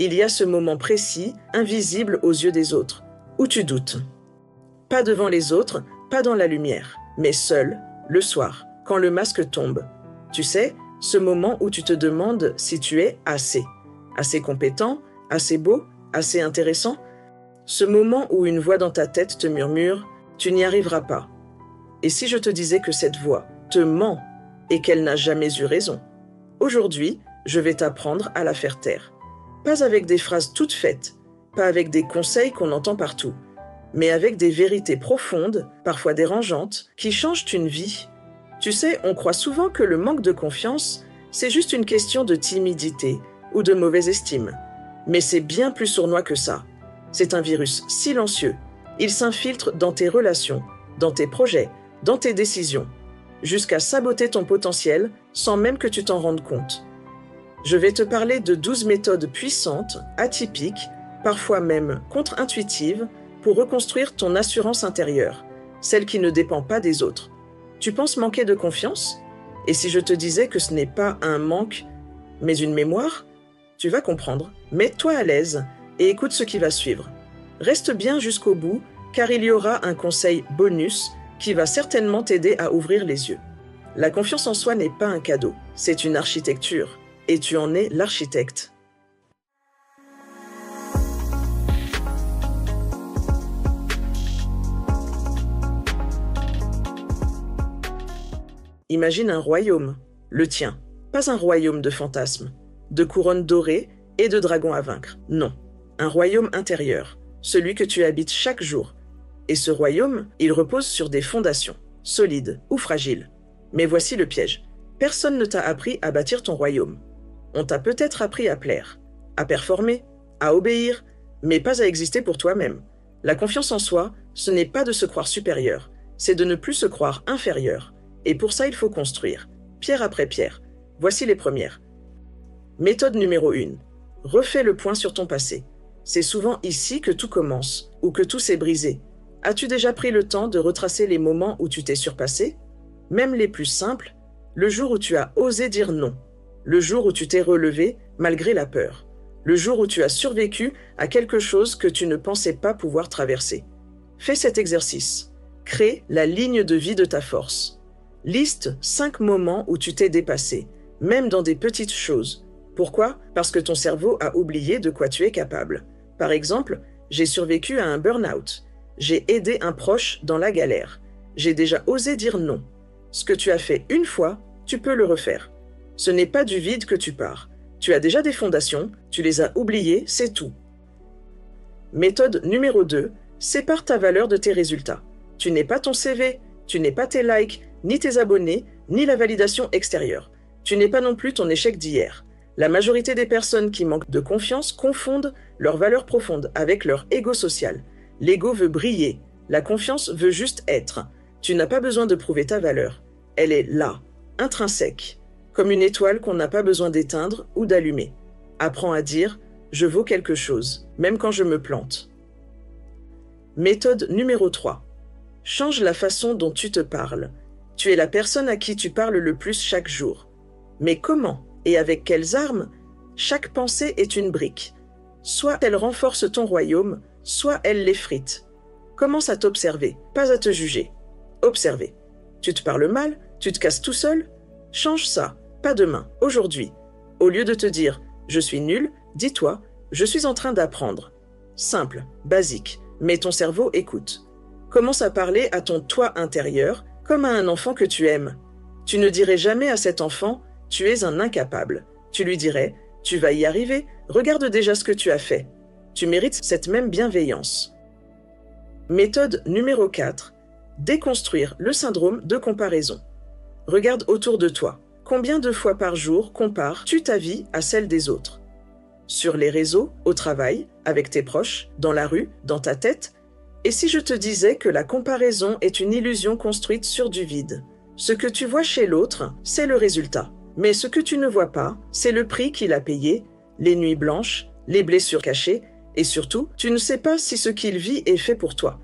Il y a ce moment précis, invisible aux yeux des autres, où tu doutes. Pas devant les autres, pas dans la lumière, mais seul, le soir, quand le masque tombe. Tu sais, ce moment où tu te demandes si tu es assez. Assez compétent, assez beau, assez intéressant. Ce moment où une voix dans ta tête te murmure « tu n'y arriveras pas ». Et si je te disais que cette voix te ment et qu'elle n'a jamais eu raison? Aujourd'hui, je vais t'apprendre à la faire taire. Pas avec des phrases toutes faites, pas avec des conseils qu'on entend partout, mais avec des vérités profondes, parfois dérangeantes, qui changent une vie. Tu sais, on croit souvent que le manque de confiance, c'est juste une question de timidité ou de mauvaise estime. Mais c'est bien plus sournois que ça. C'est un virus silencieux. Il s'infiltre dans tes relations, dans tes projets, dans tes décisions, jusqu'à saboter ton potentiel sans même que tu t'en rendes compte. Je vais te parler de 12 méthodes puissantes, atypiques, parfois même contre-intuitives, pour reconstruire ton assurance intérieure, celle qui ne dépend pas des autres. Tu penses manquer de confiance? Et si je te disais que ce n'est pas un manque, mais une mémoire? Tu vas comprendre. Mets-toi à l'aise et écoute ce qui va suivre. Reste bien jusqu'au bout, car il y aura un conseil bonus qui va certainement t'aider à ouvrir les yeux. La confiance en soi n'est pas un cadeau, c'est une architecture, et tu en es l'architecte. Imagine un royaume, le tien, pas un royaume de fantasmes, de couronnes dorées et de dragons à vaincre. Non, un royaume intérieur, celui que tu habites chaque jour. Et ce royaume, il repose sur des fondations, solides ou fragiles. Mais voici le piège. Personne ne t'a appris à bâtir ton royaume. On t'a peut-être appris à plaire, à performer, à obéir, mais pas à exister pour toi-même. La confiance en soi, ce n'est pas de se croire supérieur, c'est de ne plus se croire inférieur. Et pour ça, il faut construire, pierre après pierre. Voici les premières. Méthode numéro 1. Refais le point sur ton passé. C'est souvent ici que tout commence, ou que tout s'est brisé. As-tu déjà pris le temps de retracer les moments où tu t'es surpassé? Même les plus simples, le jour où tu as osé dire non, le jour où tu t'es relevé malgré la peur, le jour où tu as survécu à quelque chose que tu ne pensais pas pouvoir traverser. Fais cet exercice. Crée la ligne de vie de ta force. Liste 5 moments où tu t'es dépassé, même dans des petites choses. Pourquoi? Parce que ton cerveau a oublié de quoi tu es capable. Par exemple, j'ai survécu à un burn-out. J'ai aidé un proche dans la galère. J'ai déjà osé dire non. Ce que tu as fait une fois, tu peux le refaire. Ce n'est pas du vide que tu pars. Tu as déjà des fondations, tu les as oubliées, c'est tout. Méthode numéro 2, sépare ta valeur de tes résultats. Tu n'es pas ton CV, tu n'es pas tes likes, ni tes abonnés, ni la validation extérieure. Tu n'es pas non plus ton échec d'hier. La majorité des personnes qui manquent de confiance confondent leur valeur profonde avec leur ego social. L'ego veut briller, la confiance veut juste être. Tu n'as pas besoin de prouver ta valeur. Elle est là, intrinsèque, comme une étoile qu'on n'a pas besoin d'éteindre ou d'allumer. Apprends à dire « je vaux quelque chose », même quand je me plante. Méthode numéro 3. Change la façon dont tu te parles. Tu es la personne à qui tu parles le plus chaque jour. Mais comment et avec quelles armes? Chaque pensée est une brique. Soit elle renforce ton royaume, soit elle l'effrite. Commence à t'observer, pas à te juger. Observer. Tu te parles mal? Tu te casses tout seul? Change ça, pas demain, aujourd'hui. Au lieu de te dire « je suis nul », dis-toi « je suis en train d'apprendre ». Simple, basique, mais ton cerveau écoute. Commence à parler à ton toi intérieur comme à un enfant que tu aimes. Tu ne dirais jamais à cet enfant « tu es un incapable ». Tu lui dirais « tu vas y arriver, regarde déjà ce que tu as fait ». Tu mérites cette même bienveillance. Méthode numéro 4. Déconstruire le syndrome de comparaison. Regarde autour de toi. Combien de fois par jour compares-tu ta vie à celle des autres? Sur les réseaux, au travail, avec tes proches, dans la rue, dans ta tête? Et si je te disais que la comparaison est une illusion construite sur du vide? Ce que tu vois chez l'autre, c'est le résultat. Mais ce que tu ne vois pas, c'est le prix qu'il a payé, les nuits blanches, les blessures cachées, et surtout, tu ne sais pas si ce qu'il vit est fait pour toi.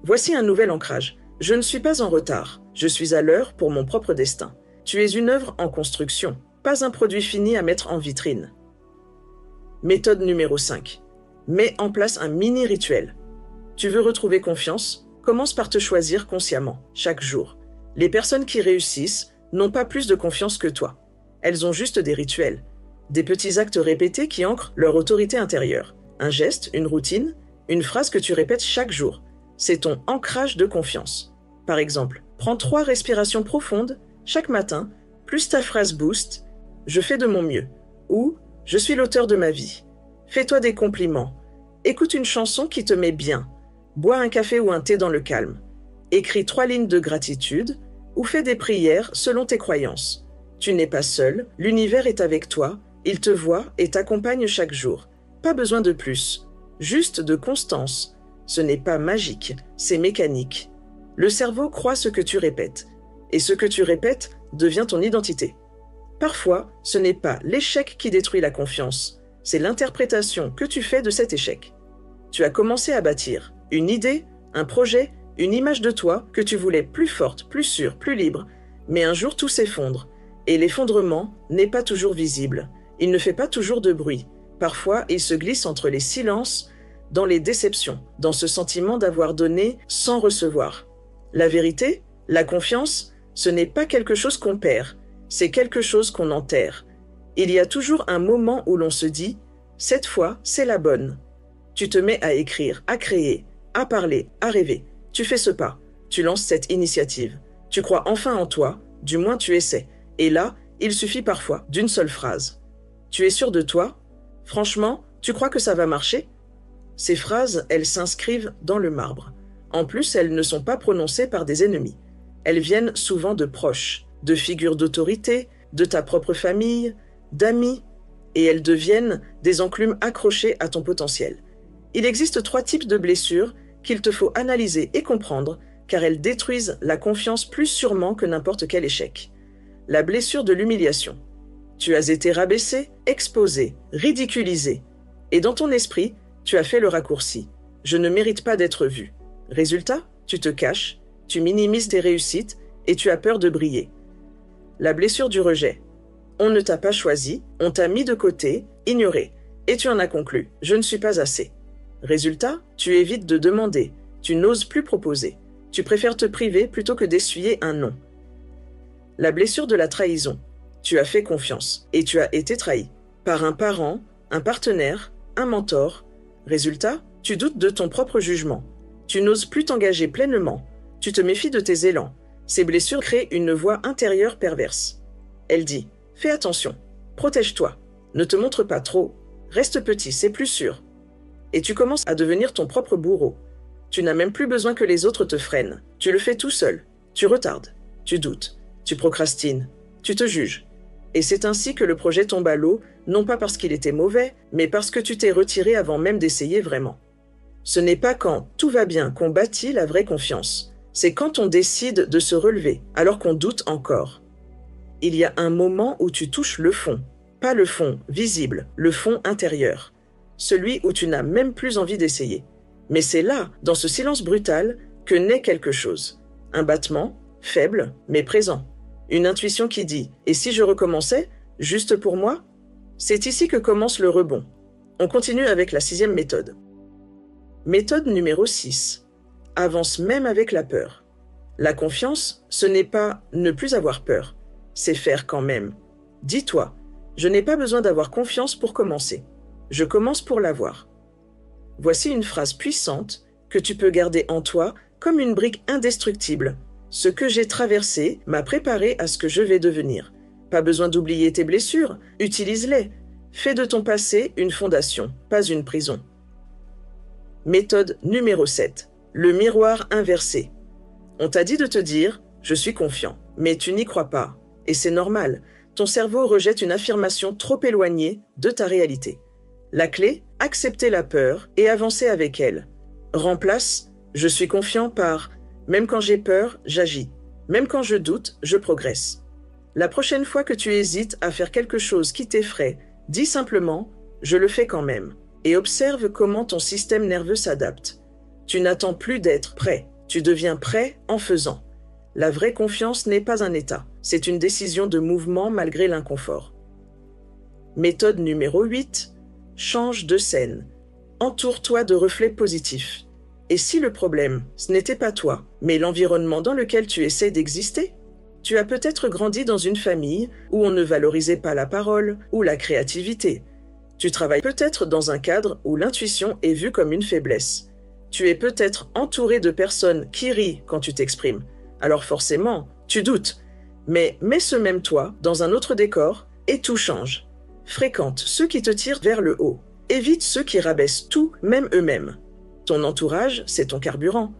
Voici un nouvel ancrage. Je ne suis pas en retard. Je suis à l'heure pour mon propre destin. Tu es une œuvre en construction, pas un produit fini à mettre en vitrine. Méthode numéro 5. Mets en place un mini rituel. Tu veux retrouver confiance? Commence par te choisir consciemment, chaque jour. Les personnes qui réussissent n'ont pas plus de confiance que toi. Elles ont juste des rituels, des petits actes répétés qui ancrent leur autorité intérieure. Un geste, une routine, une phrase que tu répètes chaque jour. C'est ton ancrage de confiance. Par exemple, prends 3 respirations profondes chaque matin, plus ta phrase boost « Je fais de mon mieux » ou « Je suis l'auteur de ma vie ». Fais-toi des compliments. Écoute une chanson qui te met bien. Bois un café ou un thé dans le calme. Écris 3 lignes de gratitude ou fais des prières selon tes croyances. Tu n'es pas seul, l'univers est avec toi, il te voit et t'accompagne chaque jour. Pas besoin de plus, juste de constance. Ce n'est pas magique, c'est mécanique. Le cerveau croit ce que tu répètes, et ce que tu répètes devient ton identité. Parfois, ce n'est pas l'échec qui détruit la confiance, c'est l'interprétation que tu fais de cet échec. Tu as commencé à bâtir une idée, un projet, une image de toi que tu voulais plus forte, plus sûre, plus libre, mais un jour tout s'effondre, et l'effondrement n'est pas toujours visible. Il ne fait pas toujours de bruit. Parfois, il se glisse entre les silences, dans les déceptions, dans ce sentiment d'avoir donné sans recevoir. La vérité, la confiance, ce n'est pas quelque chose qu'on perd, c'est quelque chose qu'on enterre. Il y a toujours un moment où l'on se dit « cette fois, c'est la bonne ». Tu te mets à écrire, à créer, à parler, à rêver. Tu fais ce pas, tu lances cette initiative. Tu crois enfin en toi, du moins tu essaies. Et là, il suffit parfois d'une seule phrase. Tu es sûr de toi? Franchement, tu crois que ça va marcher? Ces phrases, elles s'inscrivent dans le marbre. En plus, elles ne sont pas prononcées par des ennemis. Elles viennent souvent de proches, de figures d'autorité, de ta propre famille, d'amis, et elles deviennent des enclumes accrochées à ton potentiel. Il existe 3 types de blessures qu'il te faut analyser et comprendre, car elles détruisent la confiance plus sûrement que n'importe quel échec. La blessure de l'humiliation. Tu as été rabaissé, exposé, ridiculisé, et dans ton esprit, tu as fait le raccourci. Je ne mérite pas d'être vu. Résultat, tu te caches, tu minimises tes réussites et tu as peur de briller. La blessure du rejet. On ne t'a pas choisi, on t'a mis de côté, ignoré, et tu en as conclu « je ne suis pas assez ». Résultat, tu évites de demander, tu n'oses plus proposer, tu préfères te priver plutôt que d'essuyer un non. La blessure de la trahison. Tu as fait confiance et tu as été trahi par un parent, un partenaire, un mentor. Résultat, tu doutes de ton propre jugement. Tu n'oses plus t'engager pleinement. Tu te méfies de tes élans. Ces blessures créent une voix intérieure perverse. Elle dit « Fais attention, protège-toi, ne te montre pas trop, reste petit, c'est plus sûr. » Et tu commences à devenir ton propre bourreau. Tu n'as même plus besoin que les autres te freinent. Tu le fais tout seul. Tu retardes, tu doutes, tu procrastines, tu te juges. Et c'est ainsi que le projet tombe à l'eau, non pas parce qu'il était mauvais, mais parce que tu t'es retiré avant même d'essayer vraiment. Ce n'est pas quand tout va bien qu'on bâtit la vraie confiance. C'est quand on décide de se relever, alors qu'on doute encore. Il y a un moment où tu touches le fond. Pas le fond visible, le fond intérieur. Celui où tu n'as même plus envie d'essayer. Mais c'est là, dans ce silence brutal, que naît quelque chose. Un battement, faible, mais présent. Une intuition qui dit « Et si je recommençais, juste pour moi ?» C'est ici que commence le rebond. On continue avec la 6e méthode. Méthode numéro 6. Avance même avec la peur. La confiance, ce n'est pas ne plus avoir peur, c'est faire quand même. Dis-toi, je n'ai pas besoin d'avoir confiance pour commencer. Je commence pour l'avoir. Voici une phrase puissante que tu peux garder en toi comme une brique indestructible. Ce que j'ai traversé m'a préparé à ce que je vais devenir. Pas besoin d'oublier tes blessures, utilise-les. Fais de ton passé une fondation, pas une prison. Méthode numéro 7. Le miroir inversé. On t'a dit de te dire « je suis confiant », mais tu n'y crois pas. Et c'est normal, ton cerveau rejette une affirmation trop éloignée de ta réalité. La clé, accepter la peur et avancer avec elle. Remplace « je suis confiant » par « même quand j'ai peur, j'agis. Même quand je doute, je progresse ». La prochaine fois que tu hésites à faire quelque chose qui t'effraie, dis simplement « je le fais quand même » et observe comment ton système nerveux s'adapte. Tu n'attends plus d'être prêt, tu deviens prêt en faisant. La vraie confiance n'est pas un état, c'est une décision de mouvement malgré l'inconfort. Méthode numéro 8. change de scène. Entoure-toi de reflets positifs. Et si le problème, ce n'était pas toi, mais l'environnement dans lequel tu essaies d'exister? Tu as peut-être grandi dans une famille où on ne valorisait pas la parole ou la créativité. Tu travailles peut-être dans un cadre où l'intuition est vue comme une faiblesse. Tu es peut-être entouré de personnes qui rient quand tu t'exprimes. Alors forcément, tu doutes. Mais mets ce même toi dans un autre décor et tout change. Fréquente ceux qui te tirent vers le haut. Évite ceux qui rabaissent tout, même eux-mêmes. Ton entourage, c'est ton carburant.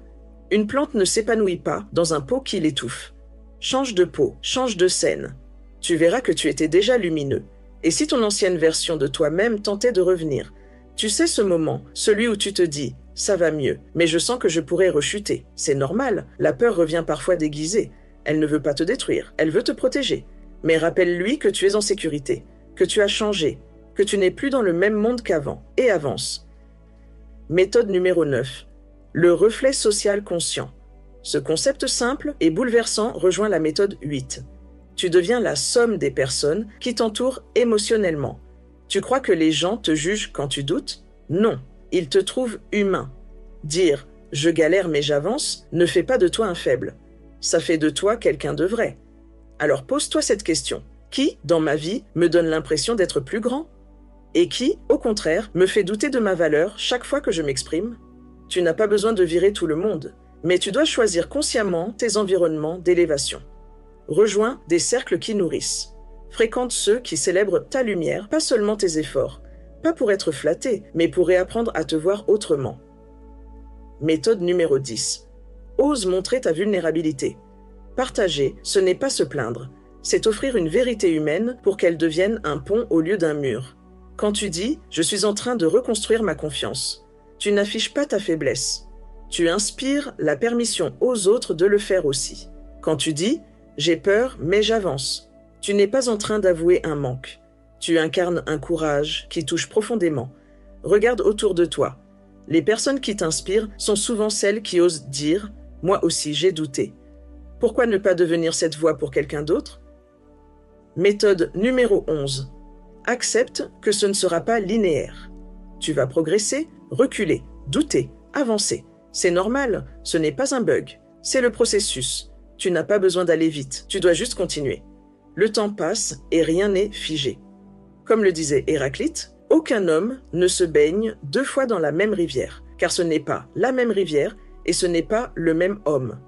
Une plante ne s'épanouit pas dans un pot qui l'étouffe. Change de peau, change de scène. Tu verras que tu étais déjà lumineux. Et si ton ancienne version de toi-même tentait de revenir, tu sais ce moment, celui où tu te dis « ça va mieux, mais je sens que je pourrais rechuter ». C'est normal, la peur revient parfois déguisée. Elle ne veut pas te détruire, elle veut te protéger. Mais rappelle-lui que tu es en sécurité, que tu as changé, que tu n'es plus dans le même monde qu'avant, et avance. Méthode numéro 9. Le reflet social conscient. Ce concept simple et bouleversant rejoint la méthode 8. Tu deviens la somme des personnes qui t'entourent émotionnellement. Tu crois que les gens te jugent quand tu doutes? Non, ils te trouvent humain. Dire « je galère mais j'avance » ne fait pas de toi un faible. Ça fait de toi quelqu'un de vrai. Alors pose-toi cette question. Qui, dans ma vie, me donne l'impression d'être plus grand? Et qui, au contraire, me fait douter de ma valeur chaque fois que je m'exprime? Tu n'as pas besoin de virer tout le monde, mais tu dois choisir consciemment tes environnements d'élévation. Rejoins des cercles qui nourrissent. Fréquente ceux qui célèbrent ta lumière, pas seulement tes efforts. Pas pour être flatté, mais pour réapprendre à te voir autrement. Méthode numéro 10. Ose montrer ta vulnérabilité. Partager, ce n'est pas se plaindre. C'est offrir une vérité humaine pour qu'elle devienne un pont au lieu d'un mur. Quand tu dis « je suis en train de reconstruire ma confiance », tu n'affiches pas ta faiblesse. Tu inspires la permission aux autres de le faire aussi. Quand tu dis « j'ai peur, mais j'avance », tu n'es pas en train d'avouer un manque. Tu incarnes un courage qui touche profondément. Regarde autour de toi. Les personnes qui t'inspirent sont souvent celles qui osent dire « moi aussi j'ai douté ». Pourquoi ne pas devenir cette voix pour quelqu'un d'autre? Méthode numéro 11. Accepte que ce ne sera pas linéaire. Tu vas progresser, reculer, douter, avancer. C'est normal, ce n'est pas un bug. C'est le processus. Tu n'as pas besoin d'aller vite, tu dois juste continuer. Le temps passe et rien n'est figé. Comme le disait Héraclite, aucun homme ne se baigne 2 fois dans la même rivière, car ce n'est pas la même rivière et ce n'est pas le même homme.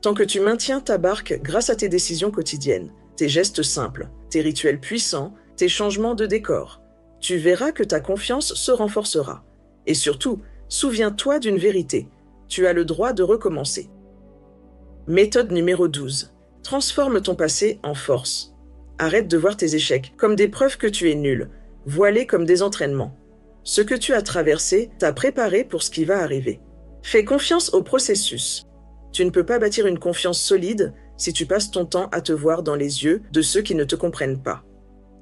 Tant que tu maintiens ta barque grâce à tes décisions quotidiennes, tes gestes simples, tes rituels puissants, tes changements de décor, tu verras que ta confiance se renforcera. Et surtout, souviens-toi d'une vérité, tu as le droit de recommencer. Méthode numéro 12. Transforme ton passé en force. Arrête de voir tes échecs comme des preuves que tu es nul, vois-les comme des entraînements. Ce que tu as traversé t'a préparé pour ce qui va arriver. Fais confiance au processus. Tu ne peux pas bâtir une confiance solide si tu passes ton temps à te voir dans les yeux de ceux qui ne te comprennent pas.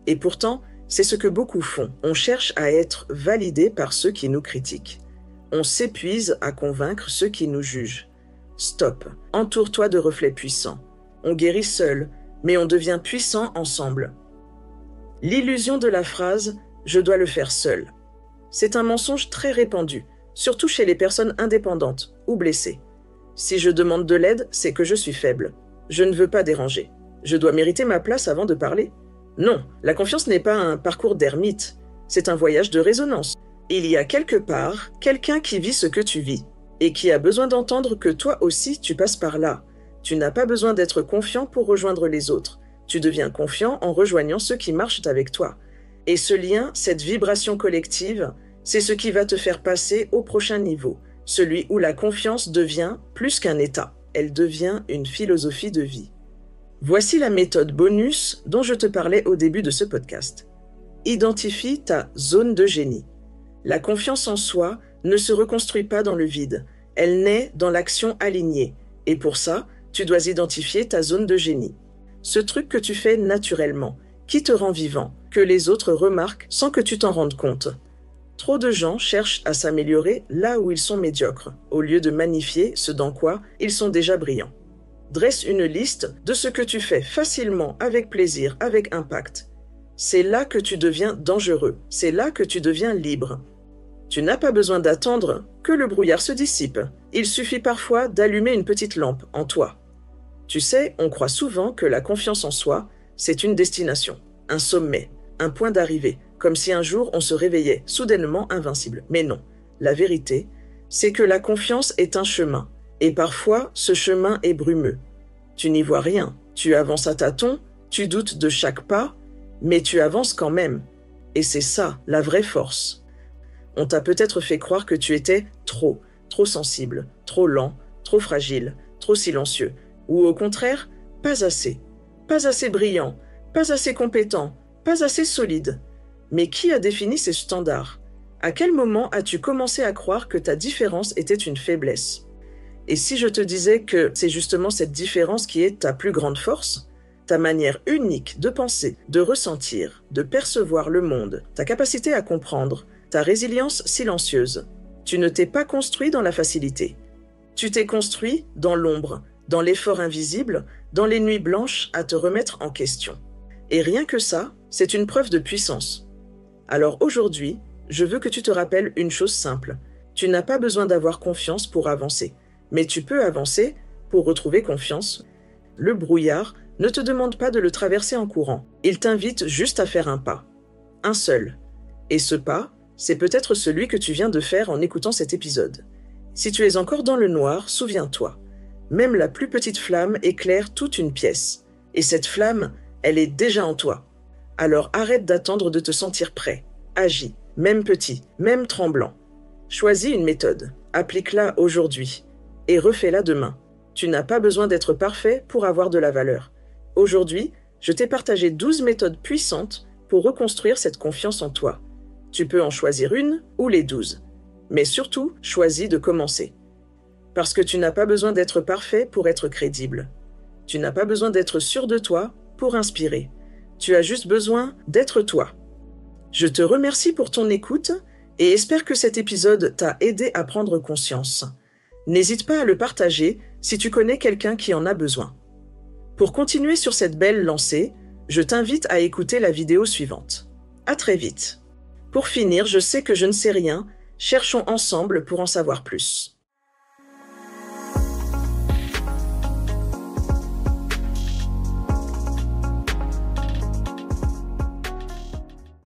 Et pourtant, c'est ce que beaucoup font. On cherche à être validé par ceux qui nous critiquent. On s'épuise à convaincre ceux qui nous jugent. Stop, entoure-toi de reflets puissants. On guérit seul, mais on devient puissant ensemble. L'illusion de la phrase « je dois le faire seul ». C'est un mensonge très répandu, surtout chez les personnes indépendantes ou blessées. Si je demande de l'aide, c'est que je suis faible. Je ne veux pas déranger. Je dois mériter ma place avant de parler. Non, la confiance n'est pas un parcours d'ermite. C'est un voyage de résonance. Il y a quelque part quelqu'un qui vit ce que tu vis et qui a besoin d'entendre que toi aussi tu passes par là. Tu n'as pas besoin d'être confiant pour rejoindre les autres. Tu deviens confiant en rejoignant ceux qui marchent avec toi. Et ce lien, cette vibration collective, c'est ce qui va te faire passer au prochain niveau, celui où la confiance devient plus qu'un état, elle devient une philosophie de vie. Voici la méthode bonus dont je te parlais au début de ce podcast. Identifie ta zone de génie. La confiance en soi ne se reconstruit pas dans le vide, elle naît dans l'action alignée. Et pour ça, tu dois identifier ta zone de génie. Ce truc que tu fais naturellement, qui te rend vivant, que les autres remarquent sans que tu t'en rendes compte. Trop de gens cherchent à s'améliorer là où ils sont médiocres, au lieu de magnifier ce dans quoi ils sont déjà brillants. Dresse une liste de ce que tu fais facilement, avec plaisir, avec impact. c'est là que tu deviens dangereux, c'est là que tu deviens libre. Tu n'as pas besoin d'attendre que le brouillard se dissipe. Il suffit parfois d'allumer une petite lampe en toi. Tu sais, on croit souvent que la confiance en soi, c'est une destination, un sommet, un point d'arrivée, comme si un jour on se réveillait soudainement invincible. Mais non, la vérité, c'est que la confiance est un chemin, et parfois ce chemin est brumeux. Tu n'y vois rien, tu avances à tâtons, tu doutes de chaque pas, mais tu avances quand même. Et c'est ça, la vraie force. On t'a peut-être fait croire que tu étais trop sensible, trop lent, trop fragile, trop silencieux, ou au contraire, pas assez brillant, pas assez compétent, pas assez solide. Mais qui a défini ces standards? À quel moment as-tu commencé à croire que ta différence était une faiblesse? Et si je te disais que c'est justement cette différence qui est ta plus grande force, ta manière unique de penser, de ressentir, de percevoir le monde, ta capacité à comprendre, ta résilience silencieuse. Tu ne t'es pas construit dans la facilité. Tu t'es construit dans l'ombre, dans l'effort invisible, dans les nuits blanches à te remettre en question. Et rien que ça, c'est une preuve de puissance. Alors aujourd'hui, je veux que tu te rappelles une chose simple. Tu n'as pas besoin d'avoir confiance pour avancer, mais tu peux avancer pour retrouver confiance. Le brouillard ne te demande pas de le traverser en courant. Il t'invite juste à faire un pas. Un seul. Et ce pas, c'est peut-être celui que tu viens de faire en écoutant cet épisode. Si tu es encore dans le noir, souviens-toi. Même la plus petite flamme éclaire toute une pièce. Et cette flamme, elle est déjà en toi. Alors arrête d'attendre de te sentir prêt. Agis, même petit, même tremblant. Choisis une méthode, applique-la aujourd'hui et refais-la demain. Tu n'as pas besoin d'être parfait pour avoir de la valeur. Aujourd'hui, je t'ai partagé 12 méthodes puissantes pour reconstruire cette confiance en toi. Tu peux en choisir une ou les 12. Mais surtout, choisis de commencer. Parce que tu n'as pas besoin d'être parfait pour être crédible. Tu n'as pas besoin d'être sûr de toi pour inspirer. Tu as juste besoin d'être toi. Je te remercie pour ton écoute et espère que cet épisode t'a aidé à prendre conscience. N'hésite pas à le partager si tu connais quelqu'un qui en a besoin. Pour continuer sur cette belle lancée, je t'invite à écouter la vidéo suivante. À très vite. Pour finir, je sais que je ne sais rien, cherchons ensemble pour en savoir plus.